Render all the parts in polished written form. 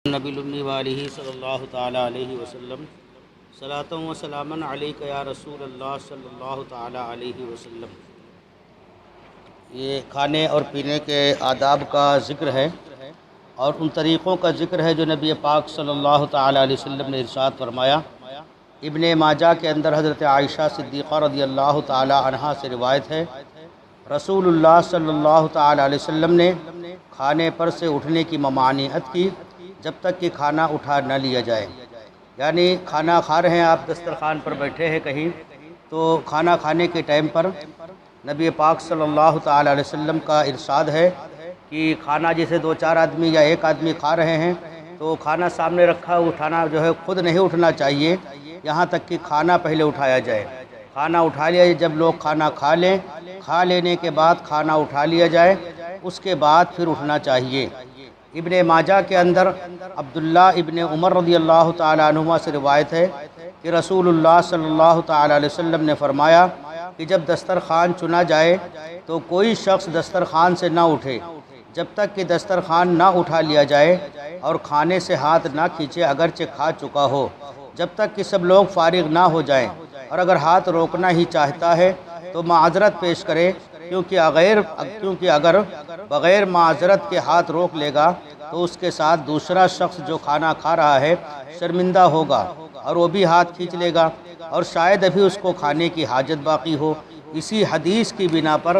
نبی الامی علیہ صلی اللہ تعالیٰ علیہ وسلم صلاۃ و سلام علیک یا رسول اللہ صلی اللہ تعالیٰ علیہ وسلم۔ یہ کھانے اور پینے کے آداب کا ذکر ہے اور ان طریقوں کا ذکر ہے جو نبی پاک صلی اللہ تعالیٰ علیہ وسلم نے ارشاد فرمایا۔ ابن ماجہ کے اندر حضرت عائشہ صدیقہ رضی اللہ تعالیٰ عنہا سے روایت ہے، رسول اللہ صلی اللہ تعالیٰ علیہ وسلم نے کھانے پر سے اٹھنے کی ممانعت کی جب تک کہ کھانا اٹھا نہ لیا جائے۔ یعنی کھانا کھا رہے ہیں آپ، دسترخوان پر بیٹھے ہیں کہیں، تو کھانا کھانے کے ٹائم پر نبی پاک صلی اللہ تعالیٰ علیہ وسلم کا ارشاد ہے کہ کھانا جیسے دو چار آدمی یا ایک آدمی کھا رہے ہیں تو کھانا سامنے رکھا اٹھانا جو ہے خود نہیں اٹھنا چاہیے، یہاں تک کہ کھانا پہلے اٹھایا جائے۔ کھانا اٹھا لیا جائے، جب لوگ کھانا کھا لیں، کھا لینے کے بعد کھانا اٹھا لیا جائے، اس کے بعد پھر اٹھنا چاہیے۔ ابن ماجہ کے اندر عبداللہ ابن عمر رضی اللہ تعالیٰ عنہما سے روایت ہے کہ رسول اللہ صلی اللہ تعالیٰ علیہ وسلم نے فرمایا کہ جب دسترخوان چنا جائے تو کوئی شخص دسترخوان سے نہ اٹھے جب تک کہ دسترخوان نہ اٹھا لیا جائے اور کھانے سے ہاتھ نہ کھینچے اگرچہ کھا چکا ہو، جب تک کہ سب لوگ فارغ نہ ہو جائیں، اور اگر ہاتھ روکنا ہی چاہتا ہے تو معذرت پیش کرے، کیونکہ اگر بغیر معذرت کے ہاتھ روک لے گا تو اس کے ساتھ دوسرا شخص جو کھانا کھا رہا ہے شرمندہ ہوگا اور وہ بھی ہاتھ کھینچ لے گا اور شاید ابھی اس کو کھانے کی حاجت باقی ہو۔ اسی حدیث کی بنا پر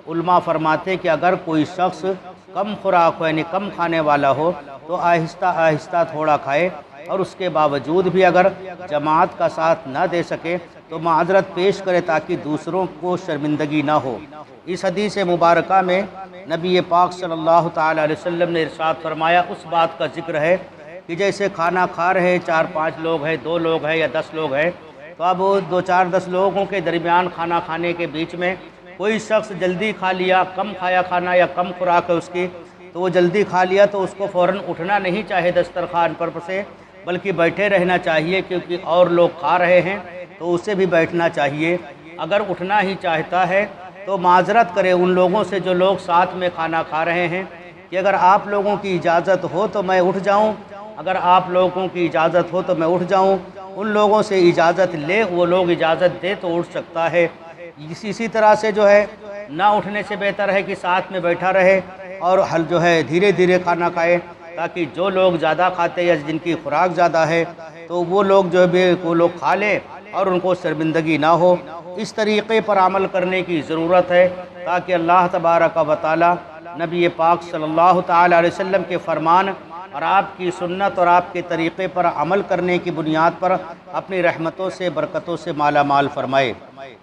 علماء فرماتے کہ اگر کوئی شخص کم خوراک ہو یعنی کم کھانے والا ہو تو آہستہ آہستہ تھوڑا کھائے، اور اس کے باوجود بھی اگر جماعت کا ساتھ نہ دے سکے تو معذرت پیش کرے تاکہ دوسروں کو شرمندگی نہ ہو۔ اس حدیث مبارکہ میں نبی پاک صلی اللہ تعالیٰ علیہ وسلم نے ارشاد فرمایا، اس بات کا ذکر ہے کہ جیسے کھانا کھا رہے ہیں، 4-5 لوگ ہیں، 2 لوگ ہیں یا 10 لوگ ہیں، تو اب 2-4-10 لوگوں کے درمیان کھانا کھانے کے بیچ میں کوئی شخص جلدی کھا لیا، کم کھایا کھانا یا کم خوراک ہے اس کی، تو وہ جلدی کھا لیا تو اس کو فوراً اٹھنا نہیں چاہے دسترخوان پر سے، بلکہ بیٹھے رہنا چاہیے، کیونکہ اور لوگ کھا رہے ہیں تو اسے بھی بیٹھنا چاہیے۔ اگر اٹھنا ہی چاہتا ہے تو معذرت کرے ان لوگوں سے جو لوگ ساتھ میں کھانا کھا رہے ہیں کہ اگر آپ لوگوں کی اجازت ہو تو میں اٹھ جاؤں، اگر آپ لوگوں کی اجازت ہو تو میں اٹھ جاؤں۔ ان لوگوں سے اجازت لے، وہ لوگ اجازت دے تو اٹھ سکتا ہے۔ اسی طرح سے جو ہے نہ اٹھنے سے بہتر ہے کہ ساتھ میں بیٹھا رہے اور جو ہے دھیرے دھیرے کھانا کھائے، تاکہ جو لوگ زیادہ کھاتے یا جن کی خوراک زیادہ ہے تو وہ لوگ جو ہے وہ لوگ کھا لیں اور ان کو شرمندگی نہ ہو۔ اس طریقے پر عمل کرنے کی ضرورت ہے تاکہ اللہ تبارک و تعالی نبی پاک صلی اللہ تعالیٰ علیہ وسلم کے فرمان اور آپ کی سنت اور آپ کے طریقے پر عمل کرنے کی بنیاد پر اپنی رحمتوں سے برکتوں سے مالا مال فرمائے۔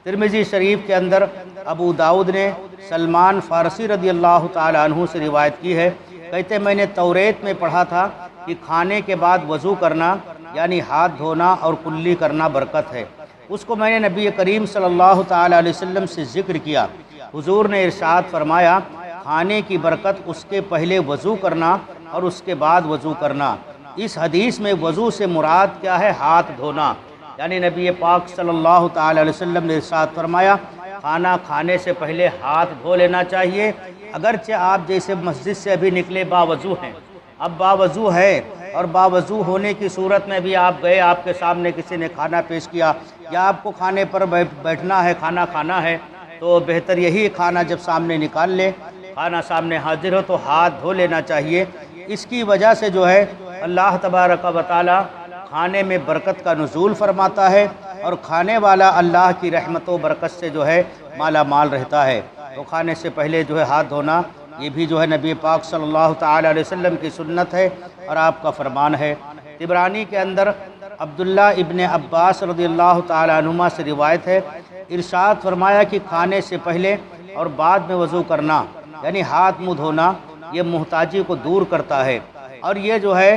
ترمذی شریف کے اندر ابو داؤد نے سلمان فارسی رضی اللہ تعالیٰ عنہ سے روایت کی ہے، کہتے میں نے توریت میں پڑھا تھا کہ کھانے کے بعد وضو کرنا یعنی ہاتھ دھونا اور کلی کرنا برکت ہے۔ اس کو میں نے نبی کریم صلی اللہ تعالیٰ علیہ وسلم سے ذکر کیا، حضور نے ارشاد فرمایا کھانے کی برکت اس کے پہلے وضو کرنا اور اس کے بعد وضو کرنا۔ اس حدیث میں وضو سے مراد کیا ہے؟ ہاتھ دھونا، یعنی نبی پاک صلی اللہ تعالیٰ علیہ وسلم نے ارشاد فرمایا کھانا کھانے سے پہلے ہاتھ دھو لینا چاہیے، اگرچہ آپ جیسے مسجد سے ابھی نکلے باوضو ہیں، اب باوضو ہے اور باوضو ہونے کی صورت میں بھی آپ گئے، آپ کے سامنے کسی نے کھانا پیش کیا یا آپ کو کھانے پر بیٹھنا ہے، کھانا کھانا ہے، تو بہتر یہی کھانا جب سامنے نکال لے، کھانا سامنے حاضر ہو تو ہاتھ دھو لینا چاہیے۔ اس کی وجہ سے جو ہے اللہ تبارک و تعالی کھانے میں برکت کا نزول فرماتا ہے اور کھانے والا اللہ کی رحمت و برکت سے جو ہے مالا مال رہتا ہے۔ تو کھانے سے پہلے جو ہے ہاتھ دھونا یہ بھی جو ہے نبی پاک صلی اللہ تعالیٰ علیہ وسلم کی سنت ہے اور آپ کا فرمان ہے۔ طبرانی کے اندر عبداللہ ابن عباس رضی اللہ تعالیٰ عنہما سے روایت ہے، ارشاد فرمایا کہ کھانے سے پہلے اور بعد میں وضو کرنا یعنی ہاتھ منہ دھونا یہ محتاجی کو دور کرتا ہے، اور یہ جو ہے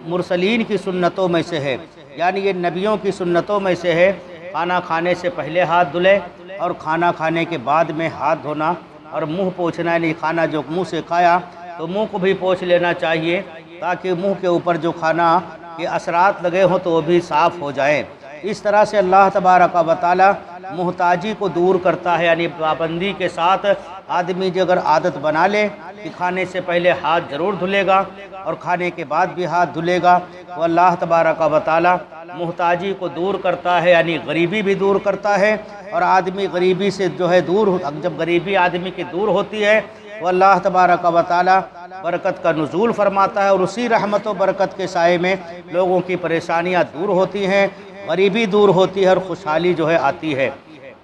مرسلین کی سنتوں میں سے ہے، یعنی یہ نبیوں کی سنتوں میں سے ہے۔ کھانا کھانے سے پہلے ہاتھ دھلے اور کھانا کھانے کے بعد میں ہاتھ دھونا اور منہ پوچھنا، یعنی کھانا جو منہ سے کھایا تو منہ کو بھی پوچھ لینا چاہیے تاکہ منہ کے اوپر جو کھانا کے اثرات لگے ہوں تو وہ بھی صاف ہو جائیں۔ اس طرح سے اللہ تبارک و تعالی محتاجی کو دور کرتا ہے، یعنی پابندی کے ساتھ آدمی جو اگر عادت بنا لے کہ کھانے سے پہلے ہاتھ ضرور دھلے گا اور کھانے کے بعد بھی ہاتھ دھلے گا، تو اللہ تبارک و تعالی محتاجی کو دور کرتا ہے، یعنی غریبی بھی دور کرتا ہے، اور آدمی غریبی سے جو ہے دور، جب غریبی آدمی کی دور ہوتی ہے تو اللہ تبارک و تعالی برکت کا نزول فرماتا ہے، اور اسی رحمت و برکت کے سائے میں لوگوں کی پریشانیاں دور ہوتی ہیں، غریبی دور ہوتی ہے اور خوشحالی جو ہے آتی ہے۔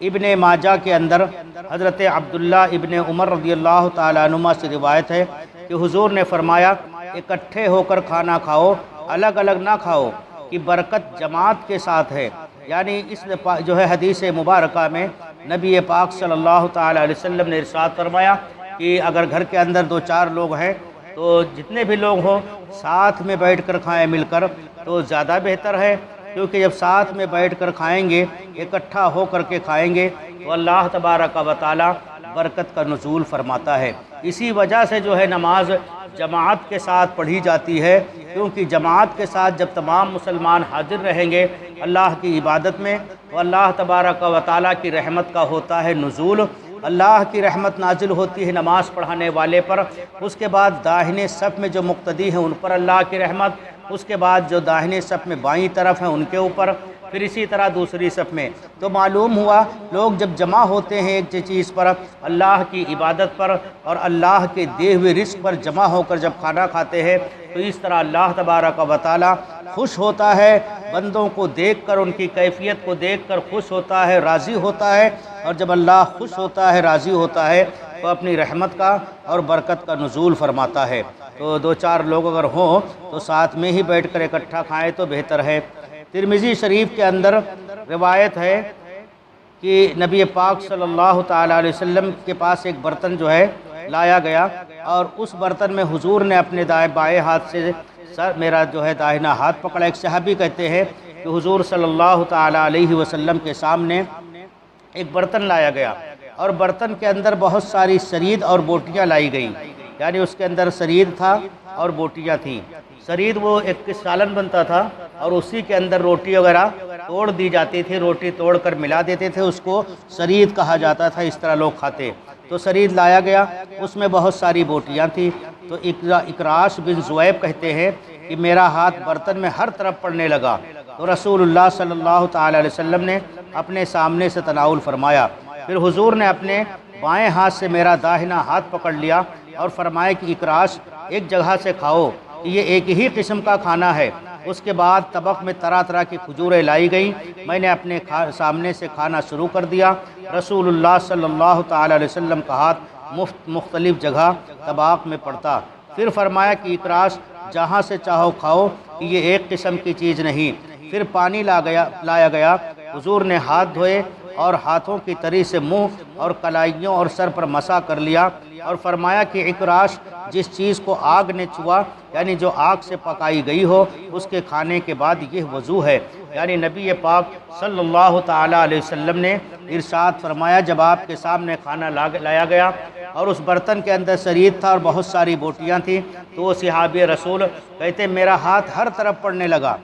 ابن ماجہ کے اندر حضرت عبداللہ ابن عمر رضی اللہ تعالیٰ عنہما سے روایت ہے کہ حضور نے فرمایا اکٹھے ہو کر کھانا کھاؤ، الگ الگ نہ کھاؤ، کہ برکت جماعت کے ساتھ ہے۔ یعنی اس جو ہے حدیث مبارکہ میں نبی پاک صلی اللہ تعالیٰ علیہ وسلم نے ارشاد فرمایا کہ اگر گھر کے اندر 2-4 لوگ ہیں تو جتنے بھی لوگ ہوں ساتھ میں بیٹھ کر کھائیں مل کر تو زیادہ بہتر ہے، کیونکہ جب ساتھ میں بیٹھ کر کھائیں گے، اکٹھا ہو کر کے کھائیں گے تو اللہ تبارک و تعالی برکت کا نزول فرماتا ہے۔ اسی وجہ سے جو ہے نماز جماعت کے ساتھ پڑھی جاتی ہے، کیونکہ جماعت کے ساتھ جب تمام مسلمان حاضر رہیں گے اللہ کی عبادت میں تو اللہ تبارک و تعالی کی رحمت کا ہوتا ہے نزول، اللہ کی رحمت نازل ہوتی ہے نماز پڑھانے والے پر، اس کے بعد داہنے صف میں جو مقتدی ہیں ان پر اللہ کی رحمت، اس کے بعد جو داہنے صف میں بائیں طرف ہیں ان کے اوپر، پھر اسی طرح دوسری صف میں۔ تو معلوم ہوا لوگ جب جمع ہوتے ہیں ایک چیز پر، اللہ کی عبادت پر اور اللہ کے دیے ہوئے رزق پر جمع ہو کر جب کھانا کھاتے ہیں تو اس طرح اللہ تبارک و تعالی خوش ہوتا ہے، بندوں کو دیکھ کر ان کی کیفیت کو دیکھ کر خوش ہوتا ہے، راضی ہوتا ہے، اور جب اللہ خوش ہوتا ہے، راضی ہوتا ہے تو اپنی رحمت کا اور برکت کا نزول فرماتا ہے۔ تو 2-4 لوگ اگر ہوں تو ساتھ میں ہی بیٹھ کر اکٹھا کھائیں تو بہتر ہے۔ ترمذی شریف کے اندر روایت ہے کہ نبی پاک صلی اللہ تعالیٰ علیہ وسلم کے پاس ایک برتن جو ہے لایا گیا، اور اس برتن میں حضور نے اپنے بائیں ہاتھ سے میرا جو ہے داہنا ہاتھ پکڑا۔ ایک صحابی کہتے ہیں کہ حضور صلی اللہ تعالیٰ علیہ وسلم کے سامنے ایک برتن لایا گیا، اور برتن کے اندر بہت ساری سرید اور بوٹیاں لائی گئیں، یعنی اس کے اندر سرید تھا اور بوٹیاں تھیں۔ سرید وہ ایک سالن بنتا تھا اور اسی کے اندر روٹی وغیرہ توڑ دی جاتی تھی، روٹی توڑ کر ملا دیتے تھے، اس کو سرید کہا جاتا تھا، اس طرح لوگ کھاتے۔ تو سرید لایا گیا، اس میں بہت ساری بوٹیاں تھیں۔ تو اکراش بن زویب کہتے ہیں کہ میرا ہاتھ برتن میں ہر طرف پڑنے لگا، تو رسول اللہ صلی اللہ تعالیٰ علیہ وسلم نے اپنے سامنے سے تناول فرمایا، پھر حضور نے اپنے بائیں ہاتھ سے میرا داہنا ہاتھ پکڑ لیا اور فرمایا کہ اکراش ایک جگہ سے کھاؤ، یہ ایک ہی قسم کا کھانا ہے۔ اس کے بعد طبق میں طرح طرح کی کھجوریں لائی گئیں، میں نے اپنے سامنے سے کھانا شروع کر دیا۔ رسول اللہ صلی اللہ تعالیٰ علیہ وسلم کا ہاتھ مختلف جگہ طباق میں پڑتا، پھر فرمایا کہ اکراش جہاں سے چاہو کھاؤ، یہ ایک قسم کی چیز نہیں۔ پھر پانی لایا گیا، حضور نے ہاتھ دھوئے اور ہاتھوں کی تری سے منہ اور کلائیوں اور سر پر مسح کر لیا، اور فرمایا کہ اکراش جس چیز کو آگ نے چھوا، یعنی جو آگ سے پکائی گئی ہو، اس کے کھانے کے بعد یہ وضو ہے۔ یعنی نبی پاک صلی اللہ تعالیٰ علیہ وسلم نے ارشاد فرمایا جب آپ کے سامنے کھانا لایا گیا اور اس برتن کے اندر سرید تھا اور بہت ساری بوٹیاں تھیں، تو وہ صحابی رسول کہتے میرا ہاتھ ہر طرف پڑنے لگا۔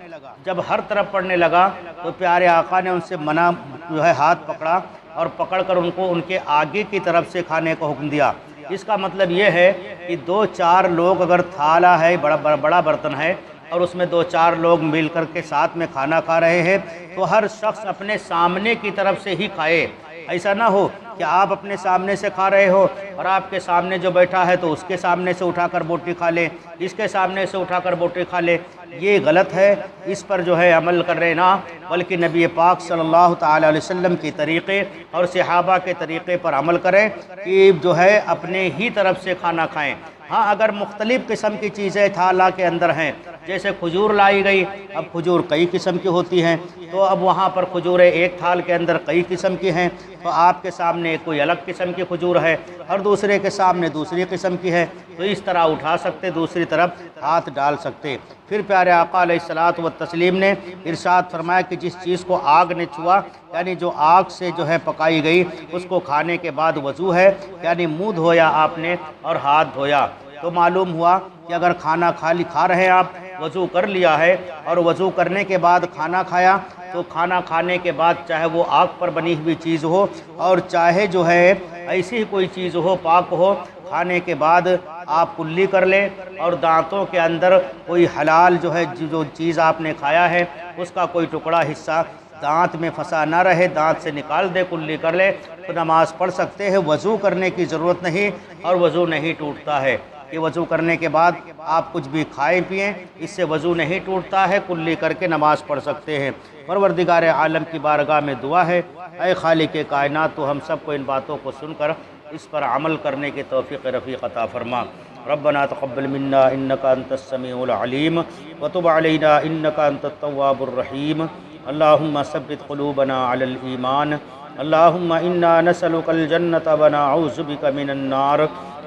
جب ہر طرف پڑنے لگا تو پیارے آقا نے ان سے منع جو ہے ہاتھ پکڑا اور پکڑ کر ان کو ان کے آگے کی طرف سے کھانے کا حکم دیا۔ اس کا مطلب یہ ہے کہ 2-4 لوگ اگر تھالا ہے، بڑا برتن ہے، اور اس میں 2-4 لوگ مل کر کے ساتھ میں کھانا کھا رہے ہیں تو ہر شخص اپنے سامنے کی طرف سے ہی کھائے۔ ایسا نہ ہو کہ آپ اپنے سامنے سے کھا رہے ہو اور آپ کے سامنے جو بیٹھا ہے تو اس کے سامنے سے اٹھا کر بوٹی کھا لے، اس کے سامنے سے اٹھا کر بوٹی کھا لے، یہ غلط ہے۔ اس پر جو ہے عمل کر رہے نہ، بلکہ نبی پاک صلی اللہ تعالیٰ علیہ وسلم کے طریقے اور صحابہ کے طریقے پر عمل کریں کہ جو ہے اپنے ہی طرف سے کھانا کھائیں۔ ہاں اگر مختلف قسم کی چیزیں تھالہ کے اندر ہیں، جیسے کھجور لائی گئی، اب کھجور کئی قسم کی ہوتی ہیں، تو اب وہاں پر کھجوریں ایک تھال کے اندر کئی قسم کی ہیں، تو آپ کے سامنے کوئی الگ قسم کی کھجور ہے اور دوسرے کے سامنے دوسری قسم کی ہے، تو اس طرح اٹھا سکتے، دوسری طرف ہاتھ ڈال سکتے۔ پھر پیارے آقا علیہ الصلوۃ والتسلیم نے ارشاد فرمایا کہ جس چیز کو آگ نے چھوا، یعنی جو آگ سے جو ہے پکائی گئی، اس کو کھانے کے بعد وضو ہے، یعنی منہ دھویا آپ نے اور ہاتھ دھویا۔ تو معلوم ہوا کہ اگر کھانا کھا رہے ہیں آپ، وضو کر لیا ہے اور وضو کرنے کے بعد کھانا کھایا تو کھانا کھانے کے بعد چاہے وہ آگ پر بنی ہوئی چیز ہو اور چاہے جو ہے ایسی کوئی چیز ہو پاک ہو، کھانے کے بعد آپ کلی کر لیں اور دانتوں کے اندر کوئی حلال جو ہے جو چیز آپ نے کھایا ہے اس کا کوئی ٹکڑا حصہ دانت میں پھنسا نہ رہے، دانت سے نکال دے، کلی کر لے تو نماز پڑھ سکتے ہیں۔ وضو کرنے کی ضرورت نہیں اور وضو نہیں ٹوٹتا ہے کہ وضو کرنے کے بعد آپ کچھ بھی کھائیں پئیں، اس سے وضو نہیں ٹوٹتا ہے، کلی کر کے نماز پڑھ سکتے ہیں۔ پروردگار عالم کی بارگاہ میں دعا ہے، اے خالق کائنات، تو ہم سب کو ان باتوں کو سن کر اس پر عمل کرنے کی توفیق رفیق عطا فرما۔ ربنا تقبل منا انك انت السميع العليم وتب علينا انك انت التواب الرحيم۔ اللهم ثبت قلوبنا على الإيمان، اللهم إنا نسألك الجنة ونعوذ بك من النار،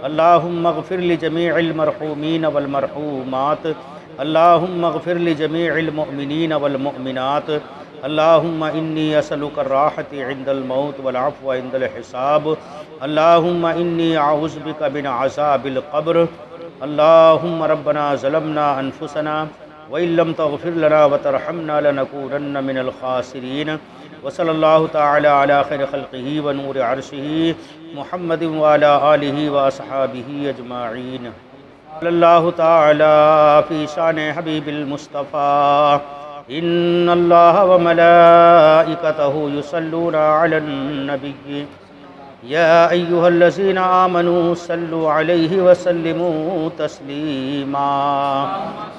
اللهم اغفر لجميع المرحومين والمرحومات، اللهم اغفر لجميع المؤمنين والمؤمنات، اللهم إني أسألك الراحة عند الموت والعفو عند الحساب، اللهم إني أعوذ بك من عذاب القبر، اللهم ربنا ظلمنا أنفسنا وإن لم تغفر لنا وترحمنا لنكونن من الخاسرين، وصلى الله تعالى على خير خلقه ونور عرشه محمد وعلى آله وأصحابه أجمعين۔ قال الله تعالى في شان حبيب المصطفى إن الله وملائكته يصلون على النبي يا أيها الذين آمنوا صلوا عليه وسلموا تسليما۔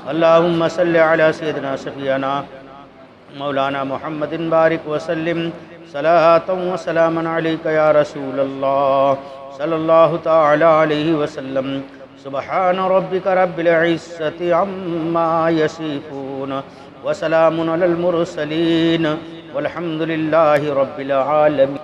اللهم صل على سيدنا شفيعنا مولانا محمد بارك وسلم صلاة وسلاما عليك يا رسول الله صلى الله تعالى عليه وسلم۔ سبحان ربك رب العزة عما يصفون وسلام على المرسلين والحمد لله رب العالمين۔